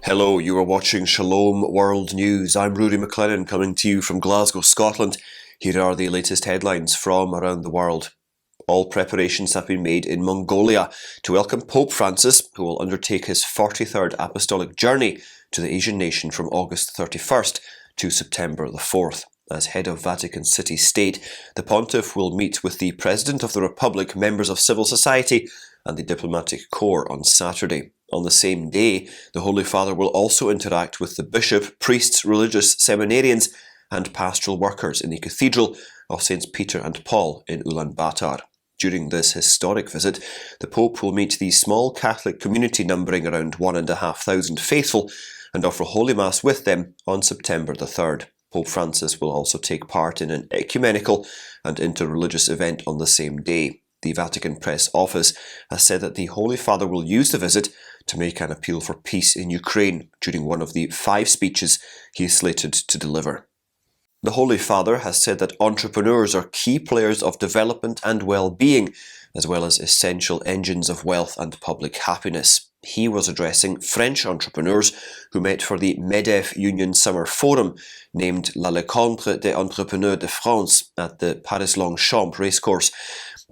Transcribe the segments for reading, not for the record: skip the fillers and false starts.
Hello, you are watching Shalom World News. I'm Rudy McLennan coming to you from Glasgow, Scotland. Here are the latest headlines from around the world. All preparations have been made in Mongolia to welcome Pope Francis, who will undertake his 43rd Apostolic Journey to the Asian nation from August 31st to September the 4th. As head of Vatican City State, the Pontiff will meet with the President of the Republic, members of civil society, and the diplomatic corps on Saturday. On the same day, the Holy Father will also interact with the bishop, priests, religious seminarians, and pastoral workers in the Cathedral of Saints Peter and Paul in Ulaanbaatar. During this historic visit, the Pope will meet the small Catholic community numbering around 1,500 faithful and offer Holy Mass with them on September the 3rd. Pope Francis will also take part in an ecumenical and interreligious event on the same day. The Vatican Press Office has said that the Holy Father will use the visit to make an appeal for peace in Ukraine during one of the 5 speeches he is slated to deliver. The Holy Father has said that entrepreneurs are key players of development and well-being, as well as essential engines of wealth and public happiness. He was addressing French entrepreneurs who met for the MEDEF Union Summer Forum, named La Rencontre des Entrepreneurs de France, at the Paris-Longchamp racecourse.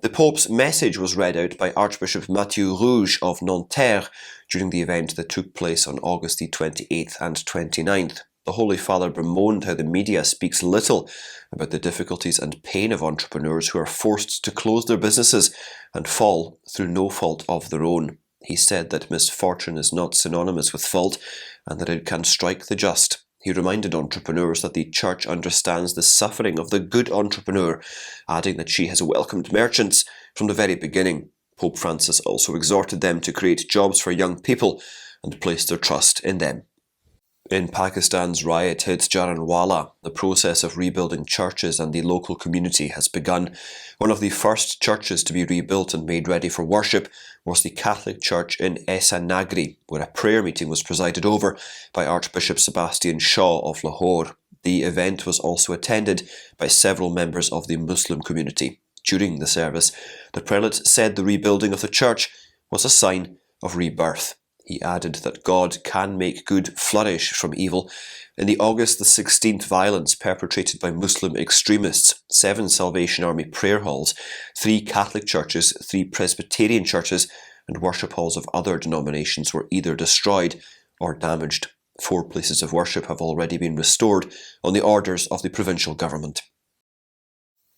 The Pope's message was read out by Archbishop Mathieu Rouge of Nanterre during the event that took place on August the 28th and 29th. The Holy Father bemoaned how the media speaks little about the difficulties and pain of entrepreneurs who are forced to close their businesses and fall through no fault of their own. He said that misfortune is not synonymous with fault and that it can strike the just. He reminded entrepreneurs that the Church understands the suffering of the good entrepreneur, adding that she has welcomed merchants from the very beginning. Pope Francis also exhorted them to create jobs for young people and place their trust in them. In Pakistan's riot-hit Jaranwala, the process of rebuilding churches and the local community has begun. One of the first churches to be rebuilt and made ready for worship was the Catholic Church in Esanagri, where a prayer meeting was presided over by Archbishop Sebastian Shaw of Lahore. The event was also attended by several members of the Muslim community. During the service, the prelate said the rebuilding of the church was a sign of rebirth. He added that God can make good flourish from evil. In the August the 16th violence perpetrated by Muslim extremists, 7 Salvation Army prayer halls, 3 Catholic churches, 3 Presbyterian churches, and worship halls of other denominations were either destroyed or damaged. 4 places of worship have already been restored on the orders of the provincial government.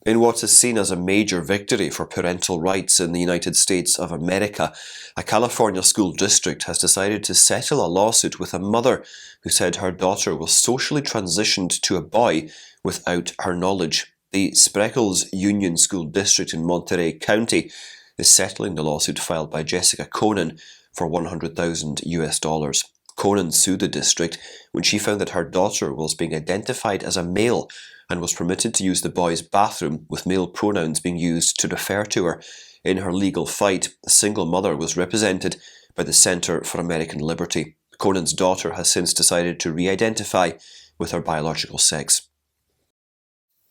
In what is seen as a major victory for parental rights in the United States of America, a California school district has decided to settle a lawsuit with a mother who said her daughter was socially transitioned to a boy without her knowledge. The Spreckles Union School District in Monterey County is settling the lawsuit filed by Jessica Conan for $100,000. Conan sued the district when she found that her daughter was being identified as a male and was permitted to use the boys' bathroom, with male pronouns being used to refer to her. In her legal fight, the single mother was represented by the Center for American Liberty. Conan's daughter has since decided to re-identify with her biological sex.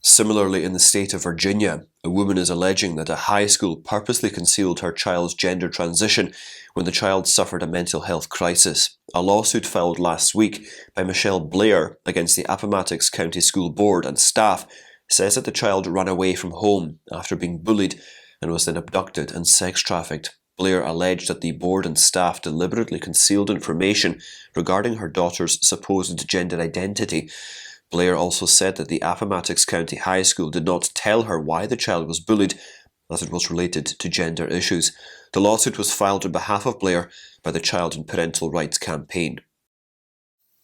Similarly, in the state of Virginia, a woman is alleging that a high school purposely concealed her child's gender transition when the child suffered a mental health crisis. A lawsuit filed last week by Michelle Blair against the Appomattox County School Board and staff says that the child ran away from home after being bullied and was then abducted and sex trafficked. Blair alleged that the board and staff deliberately concealed information regarding her daughter's supposed gender identity. Blair also said that the Appomattox County High School did not tell her why the child was bullied, as it was related to gender issues. The lawsuit was filed on behalf of Blair by the Child and Parental Rights Campaign.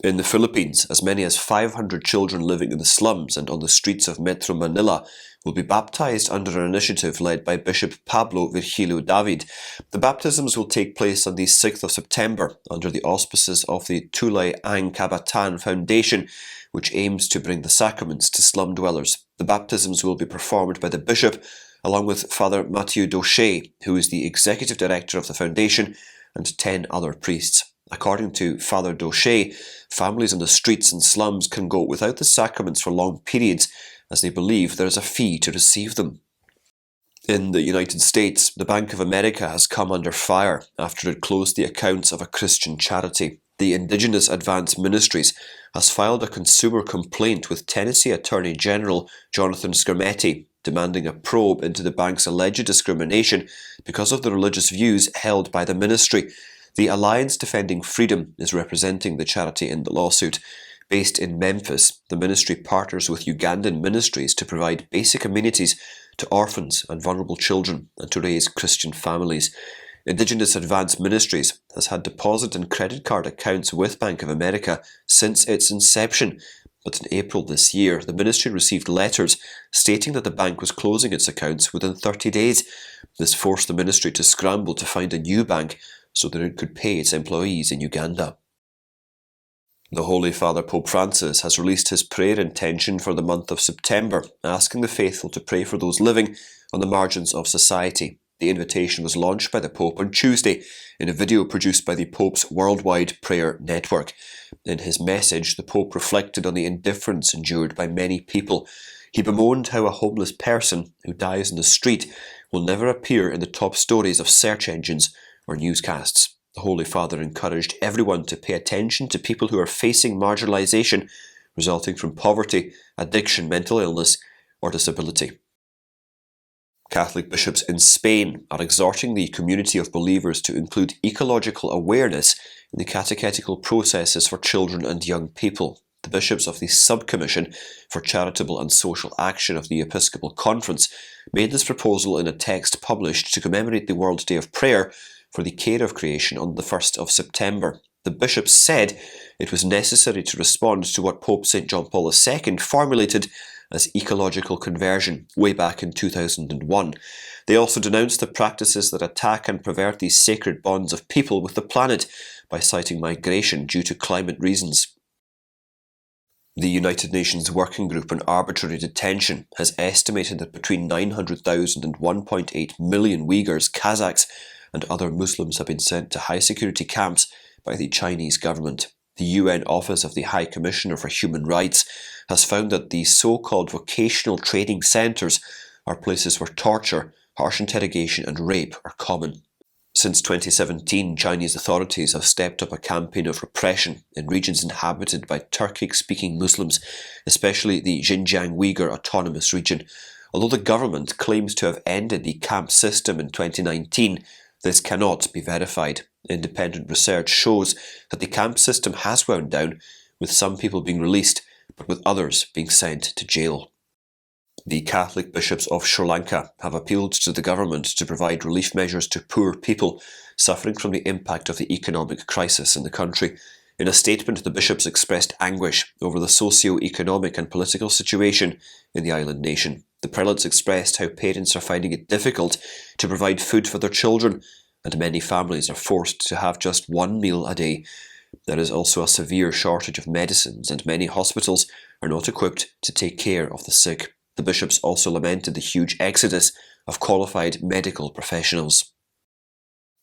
In the Philippines, as many as 500 children living in the slums and on the streets of Metro Manila will be baptized under an initiative led by Bishop Pablo Virgilio David. The baptisms will take place on the 6th of September under the auspices of the Tulay Ang Kabataan Foundation, which aims to bring the sacraments to slum dwellers. The baptisms will be performed by the bishop, along with Father Mathieu Daucher, who is the executive director of the foundation, and 10 other priests. According to Father Daucher, families on the streets and slums can go without the sacraments for long periods, as they believe there is a fee to receive them. In the United States, the Bank of America has come under fire after it closed the accounts of a Christian charity. The Indigenous Advance Ministries has filed a consumer complaint with Tennessee Attorney General Jonathan Skrmetti, demanding a probe into the bank's alleged discrimination because of the religious views held by the ministry. The Alliance Defending Freedom is representing the charity in the lawsuit. Based in Memphis, the ministry partners with Ugandan ministries to provide basic amenities to orphans and vulnerable children and to raise Christian families. Indigenous Advance Ministries has had deposit and credit card accounts with Bank of America since its inception, but in April this year, the ministry received letters stating that the bank was closing its accounts within 30 days. This forced the ministry to scramble to find a new bank so that it could pay its employees in Uganda. The Holy Father Pope Francis has released his prayer intention for the month of September, asking the faithful to pray for those living on the margins of society. The invitation was launched by the Pope on Tuesday in a video produced by the Pope's Worldwide Prayer Network. In his message, the Pope reflected on the indifference endured by many people. He bemoaned how a homeless person who dies in the street will never appear in the top stories of search engines or newscasts. The Holy Father encouraged everyone to pay attention to people who are facing marginalization resulting from poverty, addiction, mental illness, or disability. Catholic bishops in Spain are exhorting the community of believers to include ecological awareness in the catechetical processes for children and young people. The bishops of the Subcommission for Charitable and Social Action of the Episcopal Conference made this proposal in a text published to commemorate the World Day of Prayer for the Care of Creation on the 1st of September. The bishops said it was necessary to respond to what Pope St. John Paul II formulated as ecological conversion way back in 2001. They also denounced the practices that attack and pervert these sacred bonds of people with the planet by citing migration due to climate reasons. The United Nations Working Group on Arbitrary Detention has estimated that between 900,000 and 1.8 million Uyghurs, Kazakhs, and other Muslims have been sent to high-security camps by the Chinese government. The UN Office of the High Commissioner for Human Rights has found that these so-called vocational training centres are places where torture, harsh interrogation and rape are common. Since 2017, Chinese authorities have stepped up a campaign of repression in regions inhabited by Turkic-speaking Muslims, especially the Xinjiang Uyghur Autonomous Region. Although the government claims to have ended the camp system in 2019, this cannot be verified. Independent research shows that the camp system has wound down, with some people being released, but with others being sent to jail. The Catholic bishops of Sri Lanka have appealed to the government to provide relief measures to poor people suffering from the impact of the economic crisis in the country. In a statement, the bishops expressed anguish over the socio-economic and political situation in the island nation. The prelates expressed how parents are finding it difficult to provide food for their children, and many families are forced to have just one meal a day. There is also a severe shortage of medicines, and many hospitals are not equipped to take care of the sick. The bishops also lamented the huge exodus of qualified medical professionals.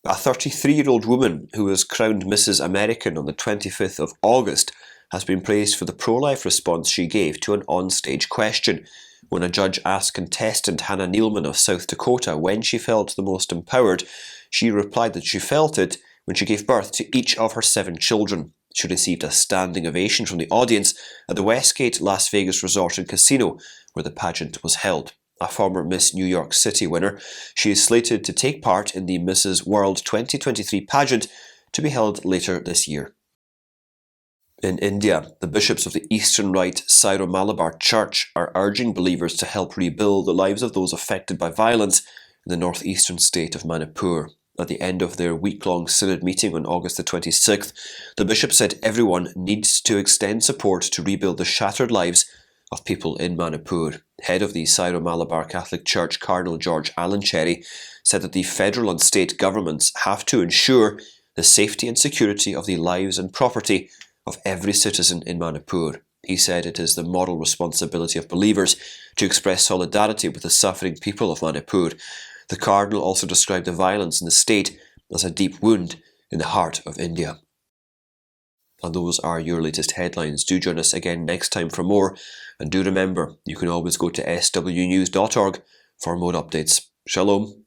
A 33-year-old woman who was crowned Mrs. American on the 25th of August has been praised for the pro-life response she gave to an on-stage question. When a judge asked contestant Hannah Nealman of South Dakota when she felt the most empowered, she replied that she felt it when she gave birth to each of her 7 children. She received a standing ovation from the audience at the Westgate Las Vegas Resort and Casino, where the pageant was held. A former Miss New York City winner, she is slated to take part in the Mrs. World 2023 pageant to be held later this year. In India, the bishops of the Eastern Rite Syro-Malabar Church are urging believers to help rebuild the lives of those affected by violence in the northeastern state of Manipur. At the end of their week-long synod meeting on August the 26th, the bishop said everyone needs to extend support to rebuild the shattered lives of people in Manipur. Head of the Syro-Malabar Catholic Church, Cardinal George Allen Cherry, said that the federal and state governments have to ensure the safety and security of the lives and property of every citizen in Manipur. He said it is the moral responsibility of believers to express solidarity with the suffering people of Manipur. The Cardinal also described the violence in the state as a deep wound in the heart of India. And those are your latest headlines. Do join us again next time for more, and do remember, you can always go to swnews.org for more updates. Shalom.